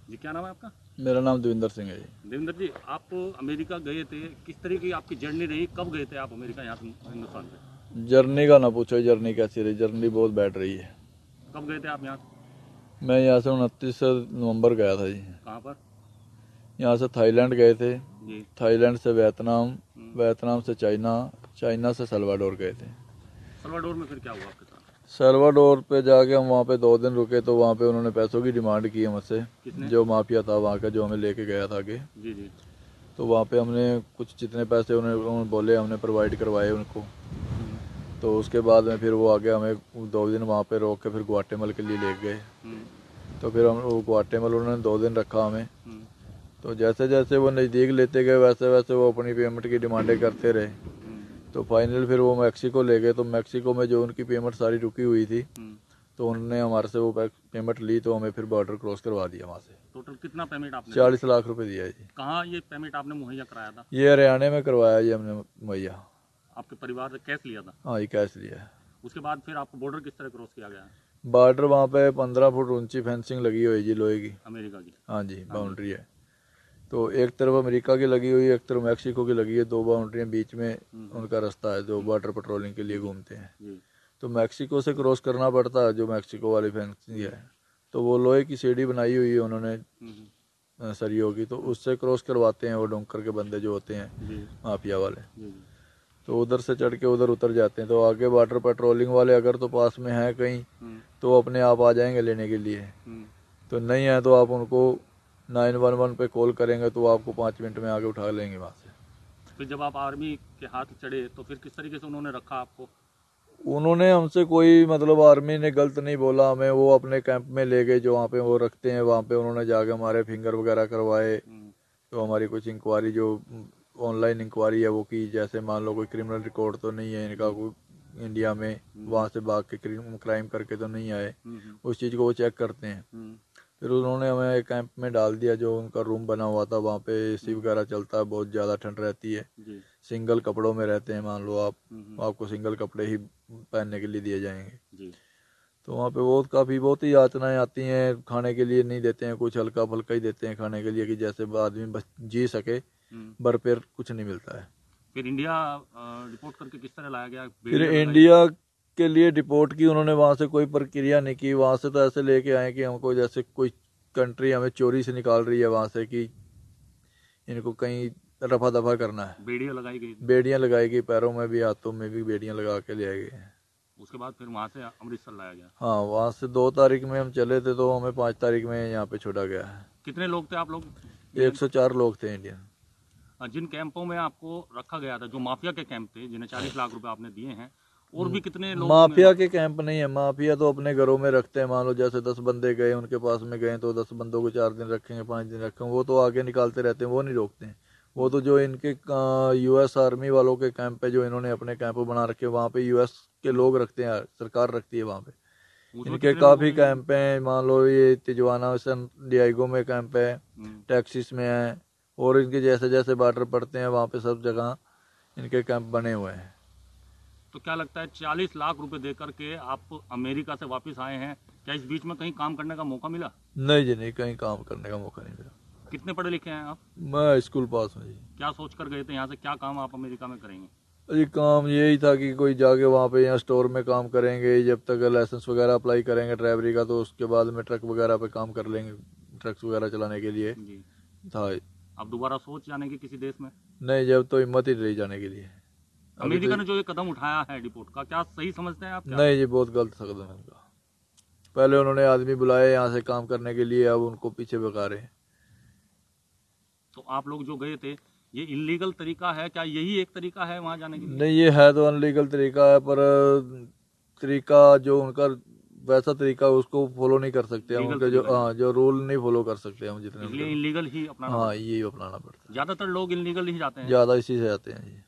जी, क्या नाम है आपका? मेरा नाम देविंदर सिंह है जी। देवेंद्र जी, आप अमेरिका गए थे, किस तरह की आपकी जर्नी रही? कब गए थे आप अमेरिका, यहाँ से हिंदुस्तान से? जर्नी का ना पूछो, जर्नी कैसी रही। जर्नी बहुत बैड रही है। कब गए थे आप यहाँ से? मैं यहाँ से 29 नवंबर गया था जी। कहाँ पर? यहाँ से थाईलैंड गए थे, जी। थाईलैंड से वियतनाम, वियतनाम से चाइना, चाइना से सल्वाडोर गए थे। सल्वाडोर में फिर क्या हुआ आपके साथ? सल्वाडोर पे जाके हम वहाँ पे 2 दिन रुके, तो वहाँ पे उन्होंने पैसों की डिमांड की हमसे। कितने? जो माफिया था वहाँ का, जो हमें लेके गया था आगे। जी जी। तो वहाँ पे हमने कुछ जितने पैसे उन्होंने बोले हमने प्रोवाइड करवाए उनको। तो उसके बाद में फिर वो आगे हमें 2 दिन वहाँ पे रोक के फिर ग्वाटेमल के लिए ले गए। तो फिर हम वो ग्वाटेमल उन्होंने 2 दिन रखा हमें। तो जैसे जैसे वो नज़दीक लेते गए वैसे वैसे वो अपनी पेमेंट की डिमांडें करते रहे। तो फाइनल फिर वो मैक्सिको ले गए। तो मैक्सिको में जो उनकी पेमेंट सारी रुकी हुई थी, तो उन्होंने हमारे से वो पेमेंट ली, तो हमें फिर बॉर्डर क्रॉस करवा दिया वहाँ से। टोटल कितना पेमेंट आपने? 40 लाख रुपए दिया है जी। कहाँ ये पेमेंट आपने मुहैया कराया था? ये हरियाणा में करवाया जी हमने मुहैया। आपके परिवार ने कैश लिया था? हाँ, ये कैश लिया है। उसके बाद फिर आपको बॉर्डर किस तरह क्रॉस किया गया? बॉर्डर वहाँ पे 15 फुट ऊंची फेंसिंग लगी हुई है जी, लोहे की। अमेरिका की? हाँ जी, बाउंड्री है। तो एक तरफ अमेरिका की लगी हुई है, एक तरफ मैक्सिको की लगी है। 2 बाउंड्रियाँ, बीच में उनका रास्ता है जो बॉर्डर पेट्रोलिंग के लिए घूमते हैं। तो मैक्सिको से क्रॉस करना पड़ता है, जो मैक्सिको वाली फेंसिंग है। तो वो लोहे की सीढ़ी बनाई हुई है उन्होंने सरियों की, तो उससे क्रॉस करवाते हैं वो डोंकर के बंदे जो होते हैं माफिया वाले। तो उधर से चढ़ के उधर उतर जाते हैं। तो आगे बॉर्डर पेट्रोलिंग वाले अगर तो पास में हैं कहीं, तो अपने आप आ जाएंगे लेने के लिए। तो नहीं है तो आप उनको 911 पे कॉल करेंगे, तो आपको 5 मिनट में आगे उठा लेंगे वहाँ से। फिर जब आप आर्मी के हाथ चढ़े तो फिर किस तरीके से उन्होंने रखा आपको? उन्होंने हमसे कोई मतलब आर्मी ने गलत नहीं बोला हमें। वो अपने कैंप में ले गए जो वहाँ पे वो रखते हैं। वहाँ पे उन्होंने जाके हमारे फिंगर वगैरह करवाए। तो हमारी कुछ इंक्वायरी जो ऑनलाइन इंक्वायरी है वो की। जैसे मान लो कोई क्रिमिनल रिकॉर्ड तो नहीं है इनका कोई इंडिया में, वहाँ से भाग के क्राइम करके तो नहीं आए, उस चीज़ को वो चेक करते हैं। फिर उन्होंने हमें एक कैंप में डाल दिया जो उनका रूम बना हुआ था। वहाँ पे एसी वगैरह चलता है, बहुत ज़्यादा ठंड रहती है। सिंगल कपड़ों में रहते हैं, मान लो आप, आपको सिंगल कपड़े ही पहनने के लिए दिए जाएंगे। तो वहाँ पे बहुत ही यातनाएं आती हैं। खाने के लिए नहीं देते हैं, कुछ हल्का फुल्का ही देते हैं खाने के लिए कि जैसे आदमी बस जी सके। भरपेट कुछ नहीं मिलता है। फिर इंडिया रिपोर्ट करके किस तरह लाया गया? फिर इंडिया के लिए डिपोर्ट की उन्होंने। वहाँ से कोई प्रक्रिया नहीं की। वहाँ से तो ऐसे लेके आए कि हमको जैसे कोई कंट्री हमें चोरी से निकाल रही है वहाँ से, कि इनको कहीं रफा दफा करना है। बेड़ियाँ लगाई गई? बेड़ियाँ लगाई गई, पैरों में भी हाथों में भी बेड़ियाँ लगा के ले आए गए। उसके बाद फिर वहाँ से अमृतसर लाया गया? हाँ, वहाँ से 2 तारीख में हम चले थे, तो हमें 5 तारीख में यहाँ पे छोड़ा गया है। कितने लोग थे आप लोग? 104 लोग थे इंडियन। जिन कैंपों में आपको रखा गया था, जो माफिया के कैंप थे जिन्हें 40 लाख रुपए आपने दिए हैं, और भी कितने लोग? माफिया के कैंप नहीं है। माफिया तो अपने घरों में रखते हैं। मान लो जैसे 10 बंदे गए उनके पास में गए, तो 10 बंदों को 4 दिन रखेंगे, 5 दिन रखेंगे, वो तो आगे निकालते रहते हैं, वो नहीं रोकते हैं। वो तो जो इनके यूएस आर्मी वालों के कैंप है, जो इन्होंने अपने कैंप बना रखे, वहाँ पे यूएस के लोग रखते हैं, सरकार रखती है वहाँ पे। इनके काफी कैंप हैं। मान लो ये तिजुआना सैन डिएगो में कैंप है, टेक्सास में है, और इनके जैसे जैसे बॉर्डर पड़ते हैं वहाँ पे सब जगह इनके कैंप बने हुए हैं। तो क्या लगता है 40 लाख रुपए देकर के आप अमेरिका से वापस आए हैं, क्या इस बीच में कहीं काम करने का मौका मिला? नहीं जी, नहीं, कहीं काम करने का मौका नहीं मिला। कितने पढ़े लिखे हैं आप? मैं स्कूल पास हूँ जी। क्या सोच कर गए थे यहाँ से? क्या काम आप अमेरिका में करेंगे? जी, काम यही था कि कोई जाके वहाँ पे यहाँ स्टोर में काम करेंगे, जब तक लाइसेंस वगैरह अप्लाई करेंगे ड्राइवरी का, तो उसके बाद में ट्रक वगैरह पे काम कर लेंगे, ट्रक्स वगैरह चलाने के लिए जी था। अब दोबारा सोच जाने की किसी देश में? नहीं, जब तो हिम्मत ही नहीं जाने के लिए। अमेरिका ने जो ये कदम उठाया है डिपोर्ट का, क्या सही समझते हैं आप? क्या? नहीं जी, बहुत गलत कदम है उनका। पहले उन्होंने आदमी बुलाए यहाँ से काम करने के लिए, अब उनको पीछे भगा रहे हैं। तो आप लोग जो गए थे, ये इलीगल तरीका है क्या? यही एक तरीका है वहाँ जाने के लिए? नहीं, ये है तो अनलीगल तरीका है, पर तरीका जो उनका वैसा तरीका उसको फॉलो नहीं कर सकते हम। उनके जो रूल नहीं फॉलो कर सकते हम जितने। इसलिए इलीगल ही अपनाना? हाँ, ये अपनाना पड़ता है। ज्यादातर लोग इलीगल ही जाते हैं? ज़्यादा इसी से जाते हैं जी।